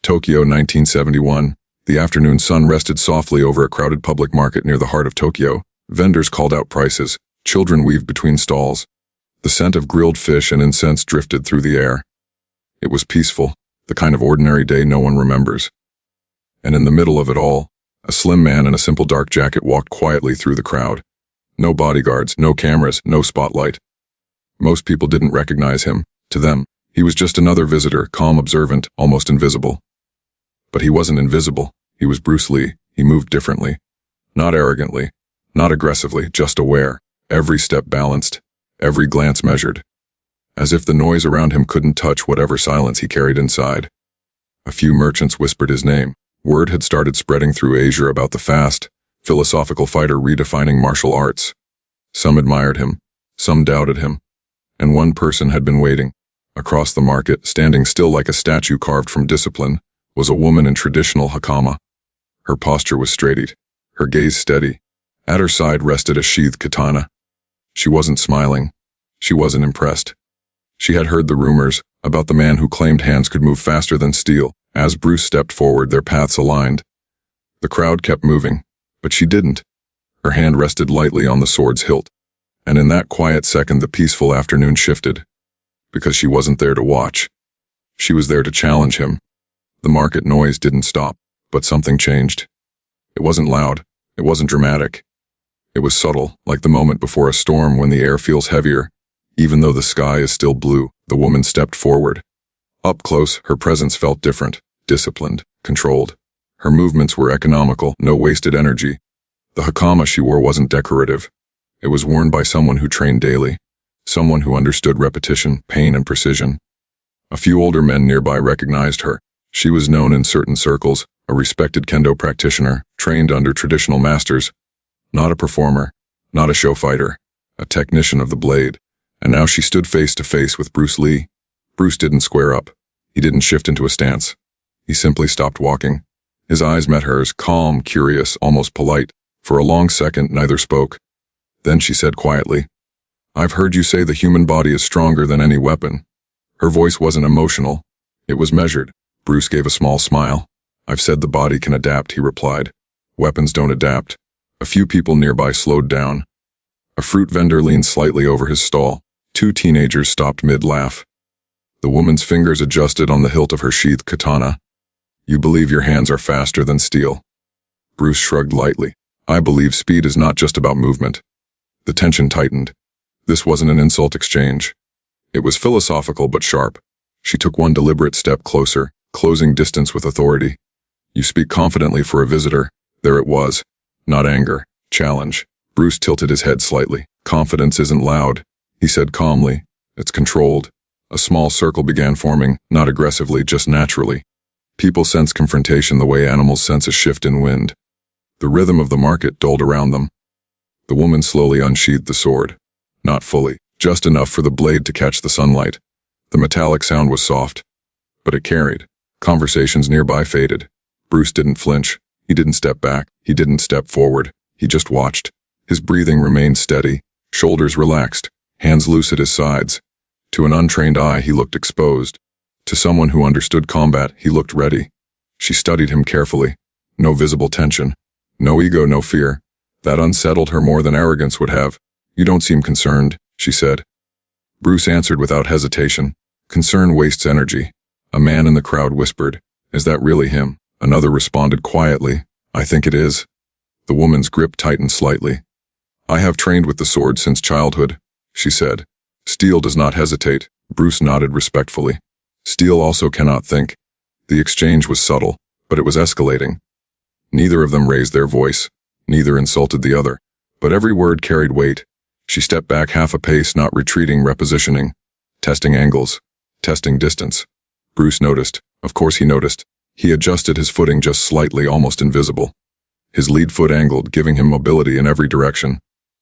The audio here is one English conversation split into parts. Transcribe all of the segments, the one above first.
Tokyo, 1971. The afternoon sun rested softly over a crowded public market near the heart of Tokyo. Vendors called out prices. Children weaved between stalls. The scent of grilled fish and incense drifted through the air. It was peaceful, the kind of ordinary day no one remembers. And in the middle of it all, a slim man in a simple dark jacket walked quietly through the crowd. No bodyguards, no cameras, no spotlight. Most people didn't recognize him. To them, he was just another visitor, calm, observant, almost invisible. But he wasn't invisible. He was Bruce Lee. He moved differently. Not arrogantly, not aggressively, just aware. Every step balanced, every glance measured. As if the noise around him couldn't touch whatever silence he carried inside. A few merchants whispered his name. Word had started spreading through Asia about the fast, philosophical fighter redefining martial arts. Some admired him, some doubted him. And one person had been waiting. Across the market, standing still like a statue carved from discipline, was a woman in traditional hakama. Her posture was straight, her gaze steady. At her side rested a sheathed katana. She wasn't smiling. She wasn't impressed. She had heard the rumors about the man who claimed hands could move faster than steel. As Bruce stepped forward, their paths aligned. The crowd kept moving, but she didn't. Her hand rested lightly on the sword's hilt. And in that quiet second, the peaceful afternoon shifted. Because she wasn't there to watch. She was there to challenge him. The market noise didn't stop, but something changed. It wasn't loud. It wasn't dramatic. It was subtle, like the moment before a storm when the air feels heavier. Even though the sky is still blue, the woman stepped forward. Up close, her presence felt different, disciplined, controlled. Her movements were economical, no wasted energy. The hakama she wore wasn't decorative. It was worn by someone who trained daily, someone who understood repetition, pain, and precision. A few older men nearby recognized her. She was known in certain circles, a respected kendo practitioner, trained under traditional masters. Not a performer, not a show fighter, a technician of the blade. And now she stood face to face with Bruce Lee. Bruce didn't square up. He didn't shift into a stance. He simply stopped walking. His eyes met hers, calm, curious, almost polite. For a long second, neither spoke. Then she said quietly, "I've heard you say the human body is stronger than any weapon." Her voice wasn't emotional. It was measured. Bruce gave a small smile. "I've said the body can adapt," he replied. "Weapons don't adapt." A few people nearby slowed down. A fruit vendor leaned slightly over his stall. Two teenagers stopped mid-laugh. The woman's fingers adjusted on the hilt of her sheathed katana. "You believe your hands are faster than steel." Bruce shrugged lightly. "I believe speed is not just about movement." The tension tightened. This wasn't an insult exchange. It was philosophical but sharp. She took one deliberate step closer, closing distance with authority. "You speak confidently for a visitor." There it was. Not anger, challenge. Bruce tilted his head slightly. "Confidence isn't loud," he said calmly. "It's controlled." A small circle began forming, not aggressively, just naturally. People sensed confrontation the way animals sense a shift in wind. The rhythm of the market dulled around them. The woman slowly unsheathed the sword. Not fully, just enough for the blade to catch the sunlight. The metallic sound was soft, but it carried. Conversations nearby faded. Bruce didn't flinch. He didn't step back. He didn't step forward. He just watched. His breathing remained steady, shoulders relaxed, hands loose at his sides. To an untrained eye, he looked exposed. To someone who understood combat, he looked ready. She studied him carefully. No visible tension. No ego, no fear. That unsettled her more than arrogance would have. "You don't seem concerned," she said. Bruce answered without hesitation. "Concern wastes energy." A man in the crowd whispered, "Is that really him?" Another responded quietly, "I think it is." The woman's grip tightened slightly. "I have trained with the sword since childhood," she said. "Steel does not hesitate." Bruce nodded respectfully. "Steel also cannot think." The exchange was subtle, but it was escalating. Neither of them raised their voice. Neither insulted the other. But every word carried weight. She stepped back half a pace, not retreating, repositioning. Testing angles. Testing distance. Bruce noticed. Of course he noticed. He adjusted his footing just slightly, almost invisible. His lead foot angled, giving him mobility in every direction.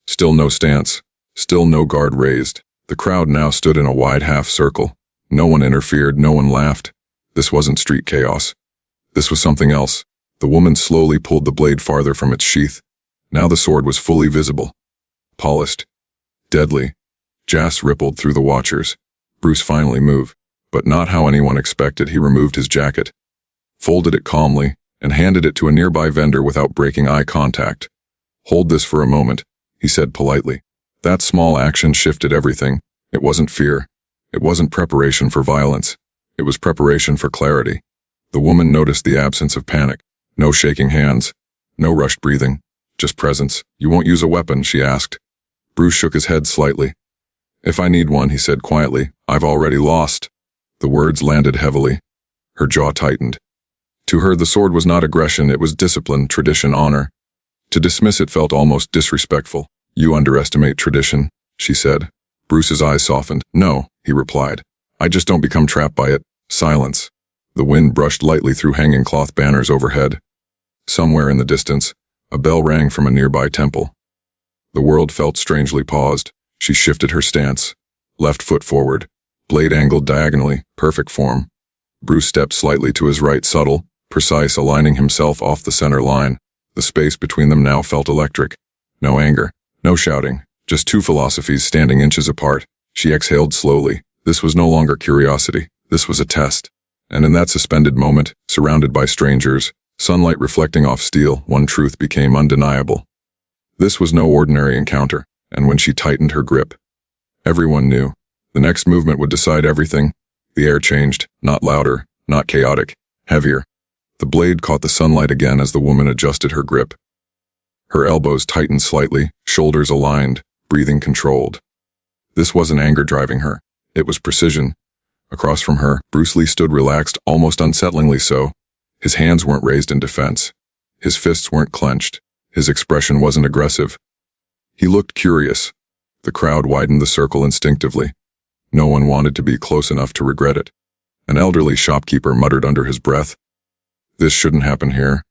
Still no stance. Still no guard raised. The crowd now stood in a wide half circle. No one interfered, no one laughed. This wasn't street chaos. This was something else. The woman slowly pulled the blade farther from its sheath. Now the sword was fully visible. Polished. Deadly. Jas rippled through the watchers. Bruce finally moved, but not how anyone expected. He removed his jacket. folded it calmly, and handed it to a nearby vendor without breaking eye contact. "Hold this for a moment," he said politely. That small action shifted everything. It wasn't fear. It wasn't preparation for violence. It was preparation for clarity. The woman noticed the absence of panic. No shaking hands. No rushed breathing. Just presence. "You won't use a weapon?" she asked. Bruce shook his head slightly. "If I need one," he said quietly, "I've already lost." The words landed heavily. Her jaw tightened. To her, the sword was not aggression, it was discipline, tradition, honor. To dismiss it felt almost disrespectful. "You underestimate tradition," she said. Bruce's eyes softened. "No," he replied. "I just don't become trapped by it." Silence. The wind brushed lightly through hanging cloth banners overhead. Somewhere in the distance, a bell rang from a nearby temple. The world felt strangely paused. She shifted her stance. Left foot forward. Blade angled diagonally, perfect form. Bruce stepped slightly to his right, subtle, precise, aligning himself off the center line. The space between them now felt electric. No anger, no shouting, just two philosophies standing inches apart. She exhaled slowly. This was no longer curiosity. This was a test. And in that suspended moment, surrounded by strangers, sunlight reflecting off steel, one truth became undeniable. This was no ordinary encounter, and when she tightened her grip, everyone knew. The next movement would decide everything. The air changed, not louder, not chaotic, heavier. The blade caught the sunlight again as the woman adjusted her grip. Her elbows tightened slightly, shoulders aligned, breathing controlled. This wasn't anger driving her. It was precision. Across from her, Bruce Lee stood relaxed, almost unsettlingly so. His hands weren't raised in defense. His fists weren't clenched. His expression wasn't aggressive. He looked curious. The crowd widened the circle instinctively. No one wanted to be close enough to regret it. An elderly shopkeeper muttered under his breath, "This shouldn't happen here."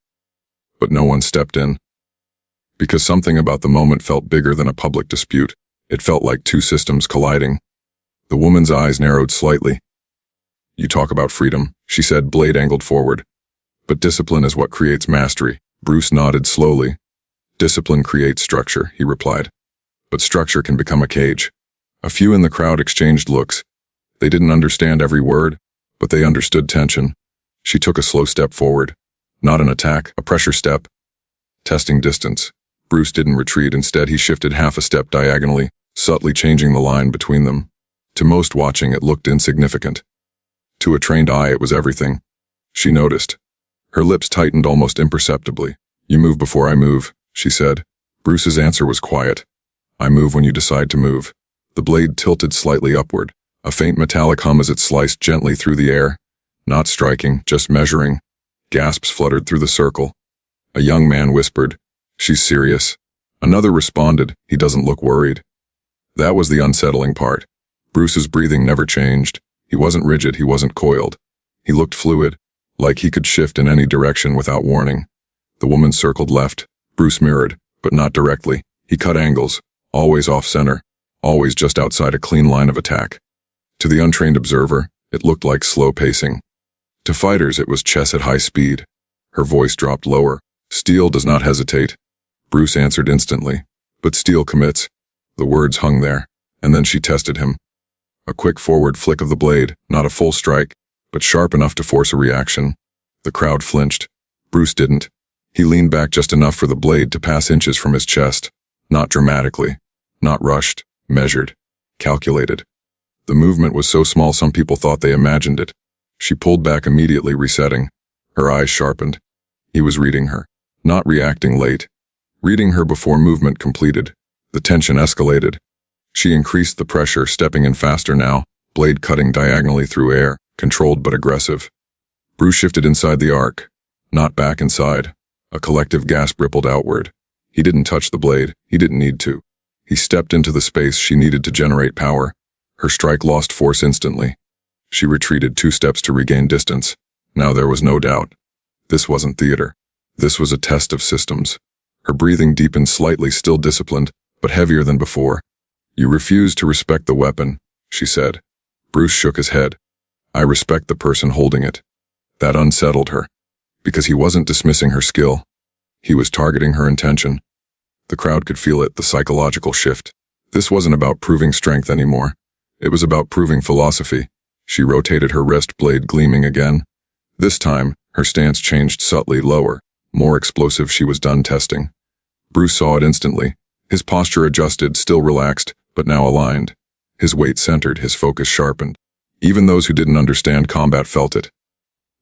But no one stepped in. Because something about the moment felt bigger than a public dispute. It felt like two systems colliding. The woman's eyes narrowed slightly. "You talk about freedom," she said, blade angled forward. "But discipline is what creates mastery." Bruce nodded slowly. "Discipline creates structure," he replied. "But structure can become a cage." A few in the crowd exchanged looks. They didn't understand every word, but they understood tension. She took a slow step forward. Not an attack, a pressure step. Testing distance. Bruce didn't retreat. Instead, he shifted half a step diagonally, subtly changing the line between them. To most watching, it looked insignificant. To a trained eye, it was everything. She noticed. Her lips tightened almost imperceptibly. "You move before I move," she said. Bruce's answer was quiet. "I move when you decide to move." The blade tilted slightly upward, a faint metallic hum as it sliced gently through the air. Not striking, just measuring. Gasps fluttered through the circle. A young man whispered, "She's serious." Another responded, "He doesn't look worried." That was the unsettling part. Bruce's breathing never changed. He wasn't rigid, he wasn't coiled. He looked fluid, like he could shift in any direction without warning. The woman circled left. Bruce mirrored, but not directly. He cut angles, always off-center, always just outside a clean line of attack. To the untrained observer, it looked like slow pacing. To fighters, it was chess at high speed. Her voice dropped lower. "Steel does not hesitate." Bruce answered instantly. "But steel commits." The words hung there, and then she tested him. A quick forward flick of the blade, not a full strike, but sharp enough to force a reaction. The crowd flinched. Bruce didn't. He leaned back just enough for the blade to pass inches from his chest. Not dramatically. Not rushed. Measured. Calculated. The movement was so small some people thought they imagined it. She pulled back immediately, resetting. Her eyes sharpened. He was reading her. Not reacting late. Reading her before movement completed. The tension escalated. She increased the pressure, stepping in faster now, blade cutting diagonally through air, controlled but aggressive. Bruce shifted inside the arc. Not back inside. A collective gasp rippled outward. He didn't touch the blade. He didn't need to. He stepped into the space she needed to generate power. Her strike lost force instantly. She retreated 2 steps to regain distance. Now there was no doubt. This wasn't theater. This was a test of systems. Her breathing deepened slightly, still disciplined, but heavier than before. "You refuse to respect the weapon," she said. Bruce shook his head. "I respect the person holding it." That unsettled her, because he wasn't dismissing her skill. He was targeting her intention. The crowd could feel it, the psychological shift. This wasn't about proving strength anymore. It was about proving philosophy. She rotated her wrist blade, gleaming again. This time, Her stance changed subtly, lower, more explosive. She was done testing. Bruce saw it instantly. His posture adjusted, still relaxed, but now aligned. His weight centered, his focus sharpened. Even those who didn't understand combat felt it.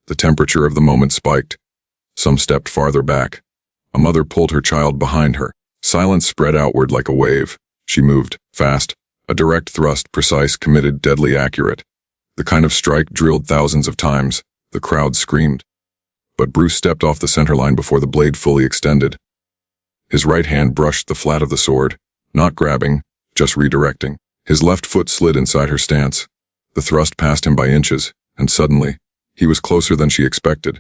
The temperature of the moment spiked. Some stepped farther back. A mother pulled her child behind her. Silence spread outward like a wave. She moved, fast. A direct thrust, precise, committed, deadly accurate. The kind of strike drilled thousands of times. The crowd screamed. But Bruce stepped off the center line before the blade fully extended. His right hand brushed the flat of the sword, not grabbing, just redirecting. His left foot slid inside her stance. The thrust passed him by inches, and suddenly, he was closer than she expected.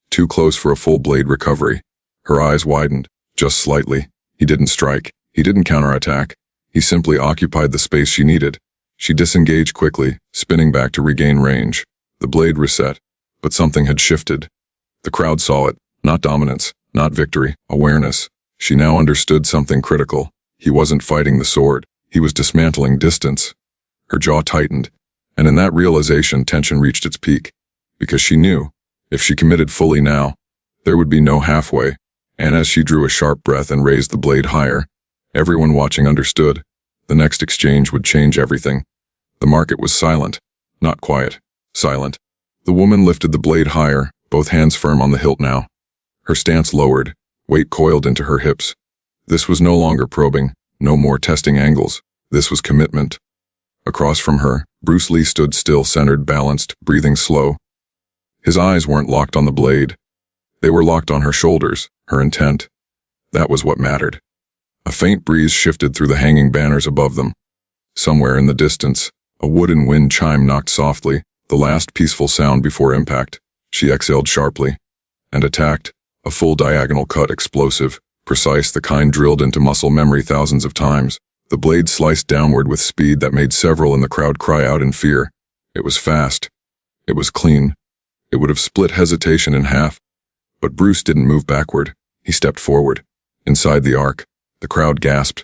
Too close for a full blade recovery. Her eyes widened, just slightly. He didn't strike. He didn't counterattack. He simply occupied the space she needed. She disengaged quickly, spinning back to regain range. The blade reset, but something had shifted. The crowd saw it. Not dominance, not victory, awareness. She now understood something critical. He wasn't fighting the sword. He was dismantling distance. Her jaw tightened, and in that realization tension reached its peak. Because she knew, if she committed fully now, there would be no halfway. And as she drew a sharp breath and raised the blade higher, everyone watching understood. The next exchange would change everything. The market was silent, not quiet, silent. The woman lifted the blade higher, both hands firm on the hilt now. Her stance lowered, weight coiled into her hips. This was no longer probing, no more testing angles. This was commitment. Across from her, Bruce Lee stood still, centered, balanced, breathing slow. His eyes weren't locked on the blade. They were locked on her shoulders, her intent. That was what mattered. A faint breeze shifted through the hanging banners above them. Somewhere in the distance, a wooden wind chime knocked softly, the last peaceful sound before impact. She exhaled sharply and attacked, a full diagonal cut, explosive, precise, the kind drilled into muscle memory thousands of times. The blade sliced downward with speed that made several in the crowd cry out in fear. It was fast. It was clean. It would have split hesitation in half. But Bruce didn't move backward. He stepped forward. Inside the arc, the crowd gasped.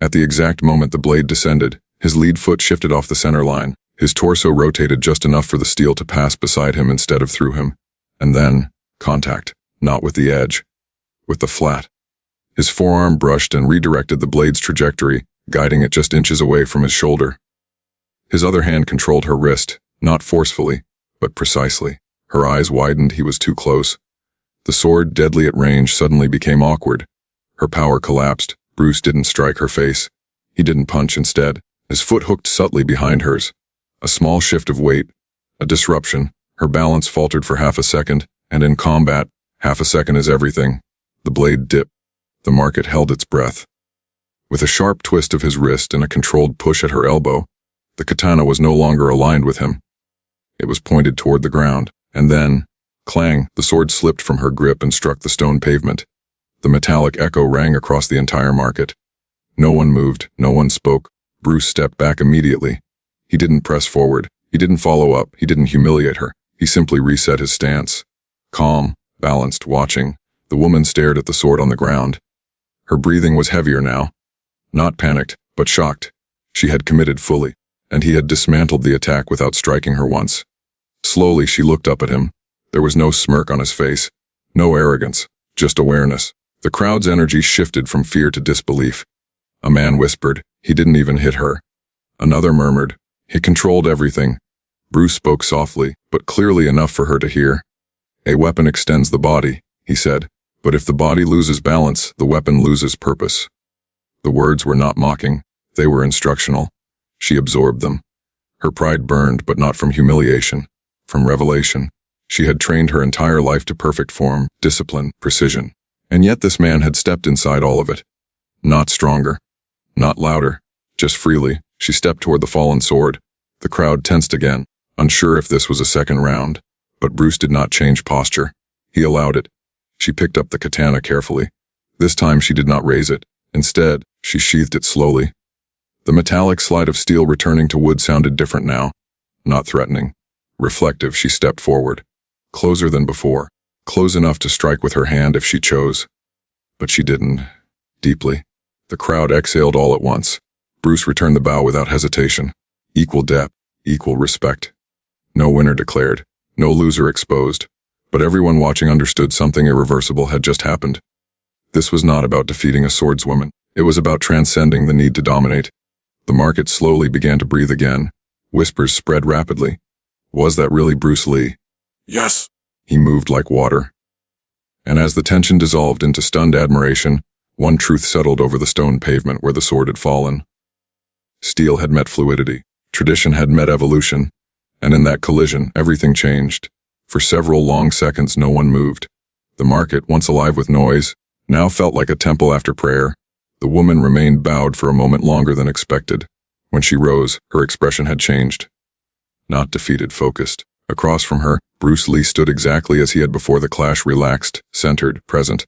At the exact moment the blade descended, his lead foot shifted off the center line. His torso rotated just enough for the steel to pass beside him instead of through him. And then, contact, not with the edge, with the flat. His forearm brushed and redirected the blade's trajectory, guiding it just inches away from his shoulder. His other hand controlled her wrist, not forcefully, but precisely. Her eyes widened. He was too close. The sword, deadly at range, suddenly became awkward. Her power collapsed. Bruce didn't strike her face. He didn't punch. Instead, his foot hooked subtly behind hers. A small shift of weight, a disruption. Her balance faltered for half a second, and in combat, half a second is everything. The blade dipped. The market held its breath. With a sharp twist of his wrist and a controlled push at her elbow, the katana was no longer aligned with him. It was pointed toward the ground, and then, clang, the sword slipped from her grip and struck the stone pavement. The metallic echo rang across the entire market. No one moved, no one spoke. Bruce stepped back immediately. He didn't press forward. He didn't follow up. He didn't humiliate her. He simply reset his stance. Calm, balanced, watching, the woman stared at the sword on the ground. Her breathing was heavier now. Not panicked, but shocked. She had committed fully, and he had dismantled the attack without striking her once. Slowly she looked up at him. There was no smirk on his face, no arrogance, just awareness. The crowd's energy shifted from fear to disbelief. A man whispered, "He didn't even hit her." Another murmured, "He controlled everything." Bruce spoke softly, but clearly enough for her to hear. "A weapon extends the body," he said, "but if the body loses balance, the weapon loses purpose." The words were not mocking, they were instructional. She absorbed them. Her pride burned, but not from humiliation, from revelation. She had trained her entire life to perfect form, discipline, precision. And yet this man had stepped inside all of it. Not stronger, not louder, just freely. She stepped toward the fallen sword. The crowd tensed again, unsure if this was a second round. But Bruce did not change posture. He allowed it. She picked up the katana carefully. This time she did not raise it. Instead, she sheathed it slowly. The metallic slide of steel returning to wood sounded different now. Not threatening. Reflective, she stepped forward. Closer than before. Close enough to strike with her hand if she chose. But she didn't. Deeply. The crowd exhaled all at once. Bruce returned the bow without hesitation. Equal depth, equal respect. No winner declared. No loser exposed. But everyone watching understood something irreversible had just happened. This was not about defeating a swordswoman. It was about transcending the need to dominate. The market slowly began to breathe again. Whispers spread rapidly. Was that really Bruce Lee? Yes. He moved like water. And as the tension dissolved into stunned admiration, one truth settled over the stone pavement where the sword had fallen. Steel had met fluidity. Tradition had met evolution. And in that collision, everything changed. For several long seconds, no one moved. The market, once alive with noise, now felt like a temple after prayer. The woman remained bowed for a moment longer than expected. When she rose, her expression had changed. Not defeated, focused. Across from her, Bruce Lee stood exactly as he had before the clash, relaxed, centered, present.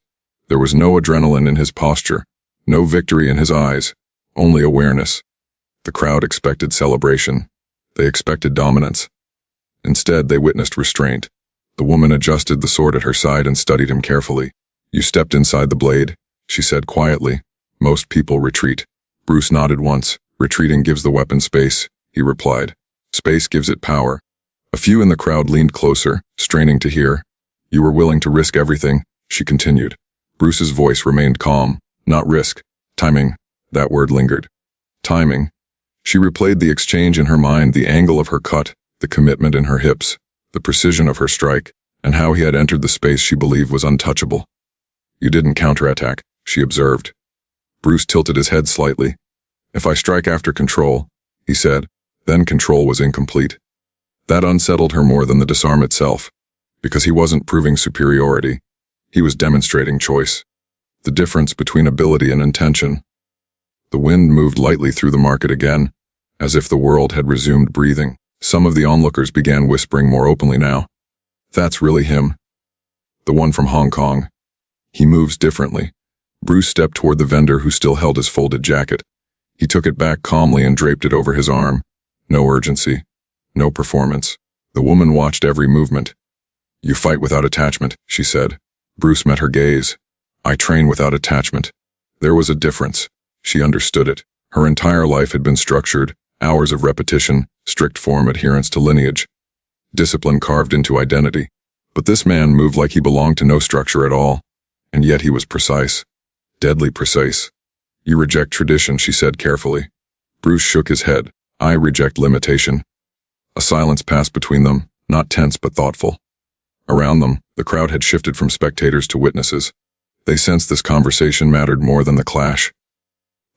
There was no adrenaline in his posture, no victory in his eyes, only awareness. The crowd expected celebration. They expected dominance. Instead, they witnessed restraint. The woman adjusted the sword at her side and studied him carefully. "You stepped inside the blade," she said quietly. "Most people retreat." Bruce nodded once. "Retreating gives the weapon space," he replied. "Space gives it power." A few in the crowd leaned closer, straining to hear. "You were willing to risk everything," she continued. Bruce's voice remained calm. "Not risk. Timing." That word lingered. Timing. She replayed the exchange in her mind, the angle of her cut, the commitment in her hips, the precision of her strike, and how he had entered the space she believed was untouchable. "You didn't counterattack," she observed. Bruce tilted his head slightly. "If I strike after control," he said, then control was incomplete. That unsettled her more than the disarm itself, because he wasn't proving superiority. He was demonstrating choice. The difference between ability and intention. The wind moved lightly through the market again, as if the world had resumed breathing. Some of the onlookers began whispering more openly now. "That's really him. The one from Hong Kong. He moves differently." Bruce stepped toward the vendor who still held his folded jacket. He took it back calmly and draped it over his arm. No urgency. No performance. The woman watched every movement. "You fight without attachment," she said. Bruce met her gaze. "I train without attachment." There was a difference. She understood it. Her entire life had been structured, hours of repetition, strict form adherence to lineage, discipline carved into identity. But this man moved like he belonged to no structure at all, and yet he was precise. Deadly precise. "You reject tradition," she said carefully. Bruce shook his head. "I reject limitation." A silence passed between them, not tense but thoughtful. Around them, the crowd had shifted from spectators to witnesses. They sensed this conversation mattered more than the clash.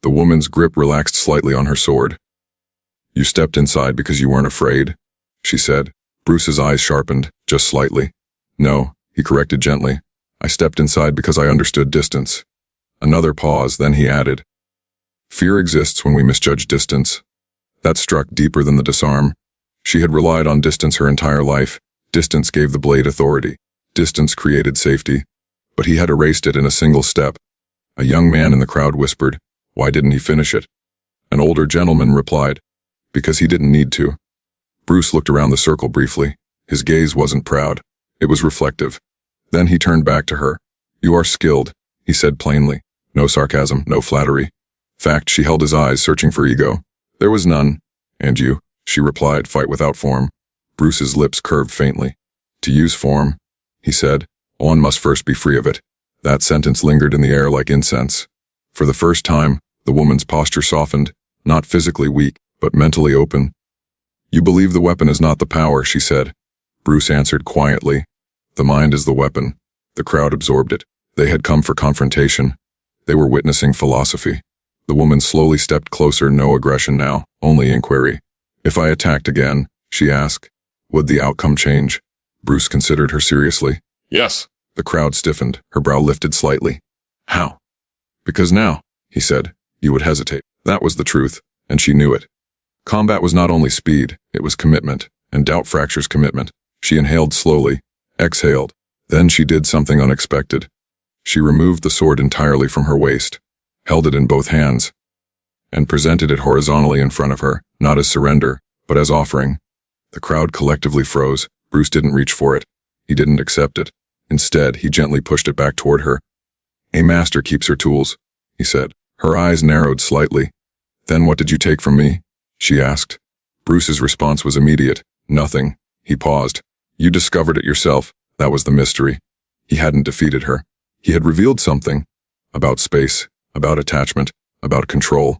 The woman's grip relaxed slightly on her sword. "You stepped inside because you weren't afraid," she said. Bruce's eyes sharpened, just slightly. "No," he corrected gently. "I stepped inside because I understood distance." Another pause, then he added, "Fear exists when we misjudge distance." That struck deeper than the disarm. She had relied on distance her entire life. Distance gave the blade authority. Distance created safety. But he had erased it in a single step. A young man in the crowd whispered, "Why didn't he finish it?" An older gentleman replied, "Because he didn't need to." Bruce looked around the circle briefly. His gaze wasn't proud. It was reflective. Then he turned back to her. "You are skilled," he said plainly. No sarcasm, no flattery. Fact, she held his eyes, searching for ego. There was none. "And you?" she replied, "fight without form." Bruce's lips curved faintly. "To use form," he said, "one must first be free of it." That sentence lingered in the air like incense. For the first time, the woman's posture softened, not physically weak, but mentally open. "You believe the weapon is not the power," she said. Bruce answered quietly, "The mind is the weapon." The crowd absorbed it. They had come for confrontation. They were witnessing philosophy. The woman slowly stepped closer, no aggression now, only inquiry. "If I attacked again," she asked, "would the outcome change?" Bruce considered her seriously. Yes. The crowd stiffened, her brow lifted slightly. "How?" "Because now," he said, "you would hesitate." That was the truth, and she knew it. Combat was not only speed, it was commitment, and doubt fractures commitment. She inhaled slowly, exhaled. Then she did something unexpected. She removed the sword entirely from her waist, held it in both hands, and presented it horizontally in front of her, not as surrender, but as offering. The crowd collectively froze. Bruce didn't reach for it. He didn't accept it. Instead, he gently pushed it back toward her. "A master keeps her tools," he said. Her eyes narrowed slightly. "Then what did you take from me?" she asked. Bruce's response was immediate. "Nothing." He paused. "You discovered it yourself. That was the mystery. He hadn't defeated her. He had revealed something. About space, about attachment, about control.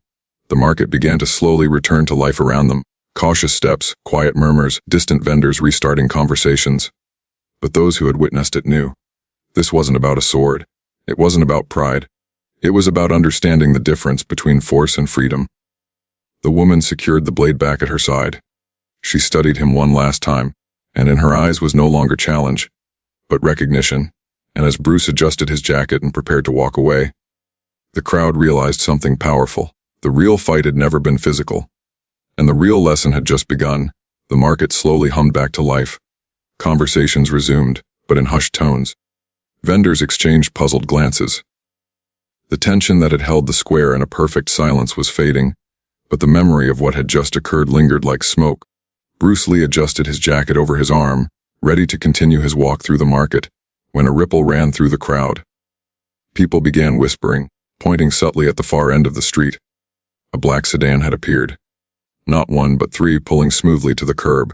The market began to slowly return to life around them. Cautious steps, quiet murmurs, distant vendors restarting conversations. But those who had witnessed it knew. This wasn't about a sword. It wasn't about pride. It was about understanding the difference between force and freedom. The woman secured the blade back at her side. She studied him one last time, and in her eyes was no longer challenge, but recognition, and as Bruce adjusted his jacket and prepared to walk away, the crowd realized something powerful. The real fight had never been physical, and the real lesson had just begun. The market slowly hummed back to life. Conversations resumed, but in hushed tones. Vendors exchanged puzzled glances. The tension that had held the square in a perfect silence was fading, but the memory of what had just occurred lingered like smoke. Bruce Lee adjusted his jacket over his arm, ready to continue his walk through the market, when a ripple ran through the crowd. People began whispering, pointing subtly at the far end of the street. A black sedan had appeared. Not one, but three, pulling smoothly to the curb.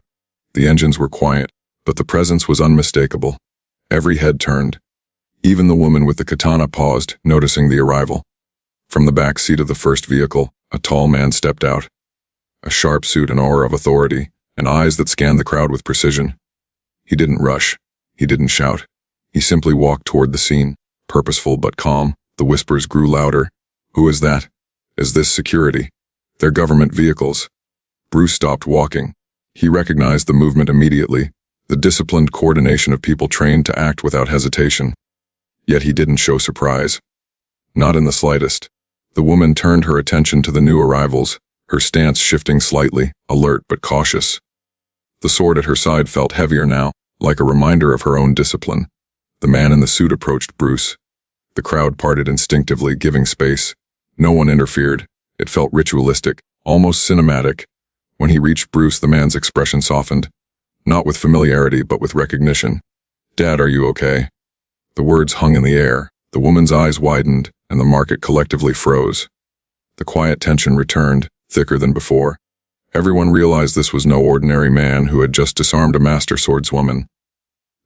The engines were quiet, but the presence was unmistakable. Every head turned. Even the woman with the katana paused, noticing the arrival. From the back seat of the first vehicle, a tall man stepped out. A sharp suit and aura of authority, and eyes that scanned the crowd with precision. He didn't rush. He didn't shout. He simply walked toward the scene, purposeful but calm. The whispers grew louder. Who is that? Is this security? They're government vehicles. Bruce stopped walking. He recognized the movement immediately, the disciplined coordination of people trained to act without hesitation. Yet he didn't show surprise. Not in the slightest. The woman turned her attention to the new arrivals, her stance shifting slightly, alert but cautious. The sword at her side felt heavier now, like a reminder of her own discipline. The man in the suit approached Bruce. The crowd parted instinctively, giving space. No one interfered. It felt ritualistic, almost cinematic. When he reached Bruce, the man's expression softened. Not with familiarity, but with recognition. "Dad, are you okay?" The words hung in the air. The woman's eyes widened, and the market collectively froze. The quiet tension returned, thicker than before. Everyone realized this was no ordinary man who had just disarmed a master swordswoman.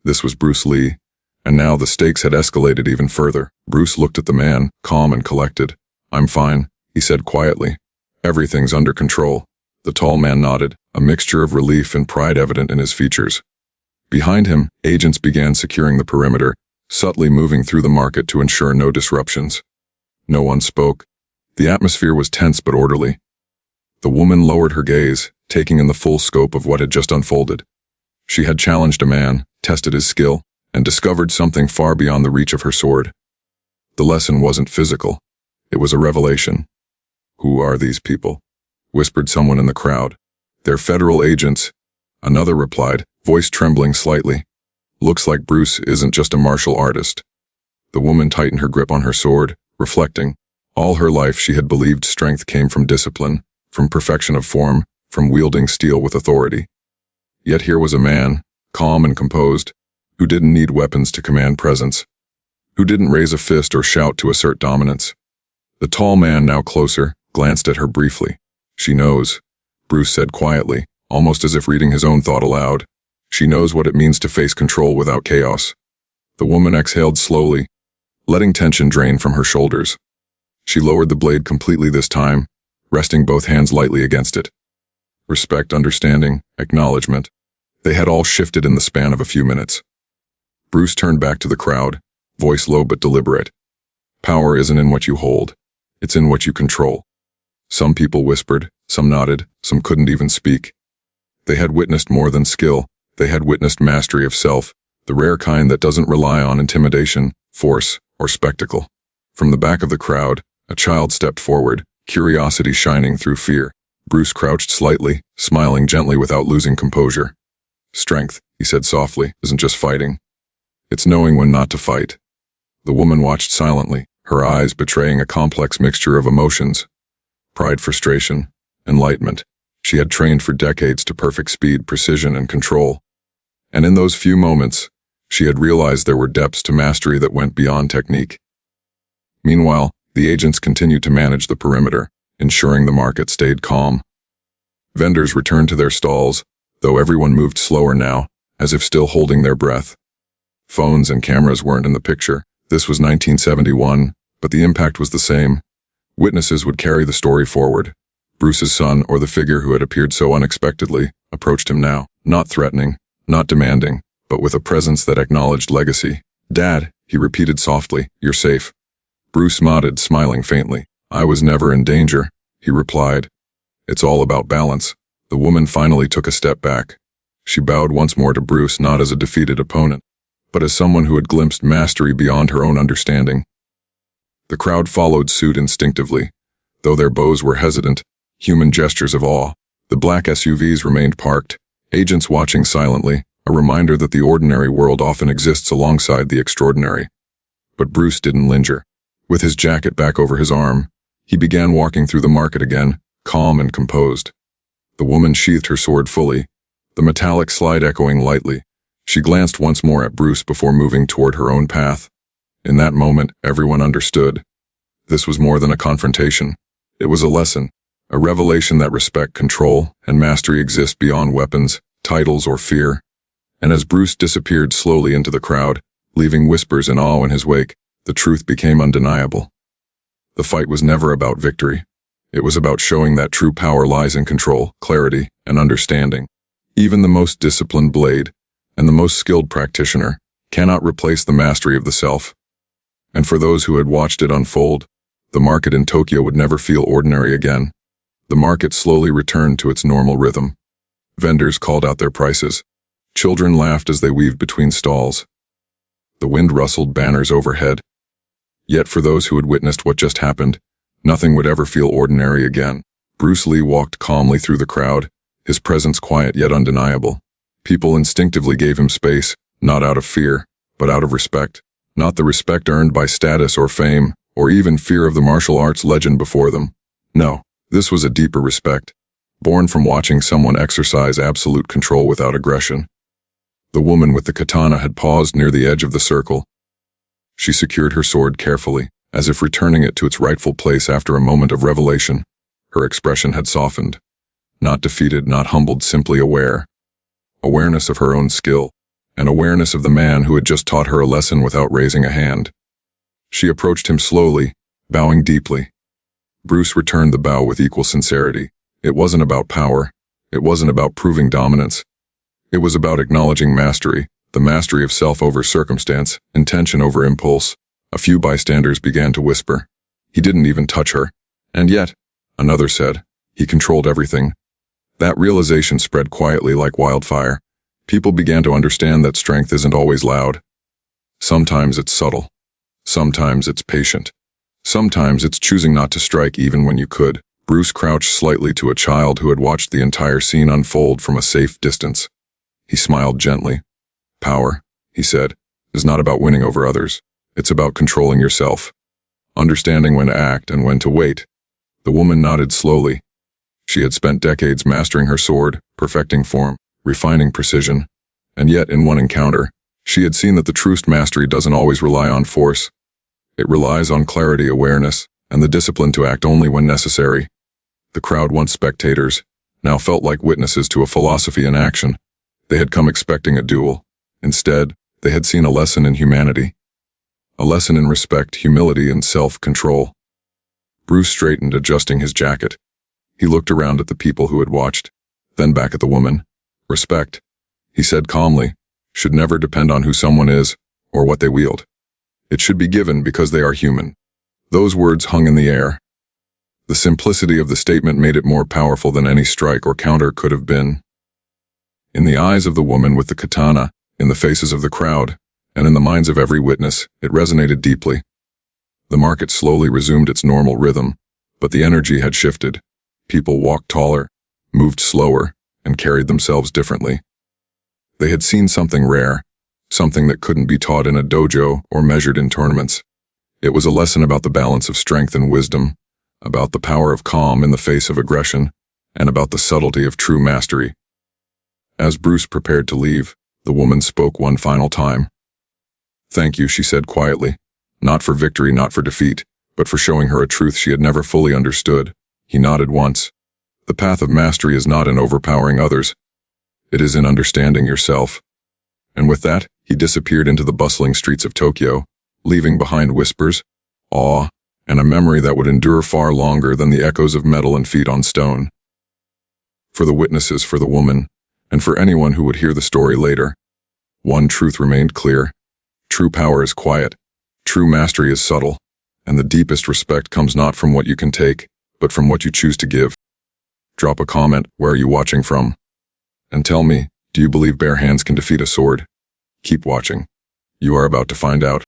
This was Bruce Lee, and now the stakes had escalated even further. Bruce looked at the man, calm and collected. "I'm fine," he said quietly. "Everything's under control." The tall man nodded, a mixture of relief and pride evident in his features. Behind him, agents began securing the perimeter, subtly moving through the market to ensure no disruptions. No one spoke. The atmosphere was tense but orderly. The woman lowered her gaze, taking in the full scope of what had just unfolded. She had challenged a man, tested his skill, and discovered something far beyond the reach of her sword. The lesson wasn't physical. It was a revelation. "Who are these people?" whispered someone in the crowd. "They're federal agents," another replied, voice trembling slightly. "Looks like Bruce isn't just a martial artist." The woman tightened her grip on her sword, reflecting. All her life she had believed strength came from discipline, from perfection of form, from wielding steel with authority. Yet here was a man, calm and composed, who didn't need weapons to command presence, who didn't raise a fist or shout to assert dominance. The tall man, now closer, glanced at her briefly. "She knows," Bruce said quietly, almost as if reading his own thought aloud. "She knows what it means to face control without chaos." The woman exhaled slowly, letting tension drain from her shoulders. She lowered the blade completely this time, resting both hands lightly against it. Respect, understanding, acknowledgement. They had all shifted in the span of a few minutes. Bruce turned back to the crowd, voice low but deliberate. "Power isn't in what you hold. It's in what you control." Some people whispered, some nodded, some couldn't even speak. They had witnessed more than skill. They had witnessed mastery of self, the rare kind that doesn't rely on intimidation, force, or spectacle. From the back of the crowd, a child stepped forward, curiosity shining through fear. Bruce crouched slightly, smiling gently without losing composure. "Strength," he said softly, "isn't just fighting. It's knowing when not to fight." The woman watched silently, her eyes betraying a complex mixture of emotions. Pride, frustration, enlightenment. She had trained for decades to perfect speed, precision, and control. And in those few moments, she had realized there were depths to mastery that went beyond technique. Meanwhile, the agents continued to manage the perimeter, ensuring the market stayed calm. Vendors returned to their stalls, though everyone moved slower now, as if still holding their breath. Phones and cameras weren't in the picture. This was 1971, but the impact was the same. Witnesses would carry the story forward. Bruce's son, or the figure who had appeared so unexpectedly, approached him now, not threatening, not demanding, but with a presence that acknowledged legacy. "Dad," he repeated softly, "you're safe." Bruce nodded, smiling faintly. "I was never in danger," he replied. "It's all about balance." The woman finally took a step back. She bowed once more to Bruce, not as a defeated opponent, but as someone who had glimpsed mastery beyond her own understanding. The crowd followed suit instinctively. Though their bows were hesitant, human gestures of awe, the black SUVs remained parked, agents watching silently, a reminder that the ordinary world often exists alongside the extraordinary. But Bruce didn't linger. With his jacket back over his arm, he began walking through the market again, calm and composed. The woman sheathed her sword fully, the metallic slide echoing lightly. She glanced once more at Bruce before moving toward her own path. In that moment, everyone understood. This was more than a confrontation. It was a lesson, a revelation that respect, control, and mastery exist beyond weapons, titles, or fear. And as Bruce disappeared slowly into the crowd, leaving whispers and awe in his wake, the truth became undeniable. The fight was never about victory. It was about showing that true power lies in control, clarity, and understanding. Even the most disciplined blade, and the most skilled practitioner, cannot replace the mastery of the self. And for those who had watched it unfold, the market in Tokyo would never feel ordinary again. The market slowly returned to its normal rhythm. Vendors called out their prices. Children laughed as they weaved between stalls. The wind rustled banners overhead. Yet for those who had witnessed what just happened, nothing would ever feel ordinary again. Bruce Lee walked calmly through the crowd, his presence quiet yet undeniable. People instinctively gave him space, not out of fear, but out of respect. Not the respect earned by status or fame, or even fear of the martial arts legend before them. No, this was a deeper respect, born from watching someone exercise absolute control without aggression. The woman with the katana had paused near the edge of the circle. She secured her sword carefully, as if returning it to its rightful place after a moment of revelation. Her expression had softened. Not defeated, not humbled, simply aware. Awareness of her own skill, and awareness of the man who had just taught her a lesson without raising a hand. She approached him slowly, bowing deeply. Bruce returned the bow with equal sincerity. It wasn't about power. It wasn't about proving dominance. It was about acknowledging mastery, the mastery of self over circumstance, intention over impulse. A few bystanders began to whisper. "He didn't even touch her." And yet, another said, "He controlled everything." That realization spread quietly like wildfire. People began to understand that strength isn't always loud. Sometimes it's subtle. Sometimes it's patient. Sometimes it's choosing not to strike even when you could. Bruce crouched slightly to a child who had watched the entire scene unfold from a safe distance. He smiled gently. "Power," he said, "is not about winning over others. It's about controlling yourself. Understanding when to act and when to wait." The woman nodded slowly. She had spent decades mastering her sword, perfecting form, refining precision. And yet, in one encounter, she had seen that the truest mastery doesn't always rely on force. It relies on clarity, awareness, and the discipline to act only when necessary. The crowd, once spectators, now felt like witnesses to a philosophy in action. They had come expecting a duel. Instead, they had seen a lesson in humanity. A lesson in respect, humility, and self-control. Bruce straightened, adjusting his jacket. He looked around at the people who had watched, then back at the woman. "Respect," he said calmly, "should never depend on who someone is or what they wield. It should be given because they are human." Those words hung in the air. The simplicity of the statement made it more powerful than any strike or counter could have been. In the eyes of the woman with the katana, in the faces of the crowd, and in the minds of every witness, it resonated deeply. The market slowly resumed its normal rhythm, but the energy had shifted. People walked taller, moved slower, and carried themselves differently. They had seen something rare, something that couldn't be taught in a dojo or measured in tournaments. It was a lesson about the balance of strength and wisdom, about the power of calm in the face of aggression, and about the subtlety of true mastery. As Bruce prepared to leave, the woman spoke one final time. "Thank you," she said quietly, "not for victory, not for defeat, but for showing her a truth she had never fully understood." He nodded once. "The path of mastery is not in overpowering others. It is in understanding yourself." And with that, He disappeared into the bustling streets of Tokyo, leaving behind whispers, awe, and a memory that would endure far longer than the echoes of metal and feet on stone. For the witnesses, for the woman, and for anyone who would hear the story later, one truth remained clear. True power is quiet, true mastery is subtle, and the deepest respect comes not from what you can take, but from what you choose to give. Drop a comment, where are you watching from? And tell me, do you believe bare hands can defeat a sword? Keep watching. You are about to find out.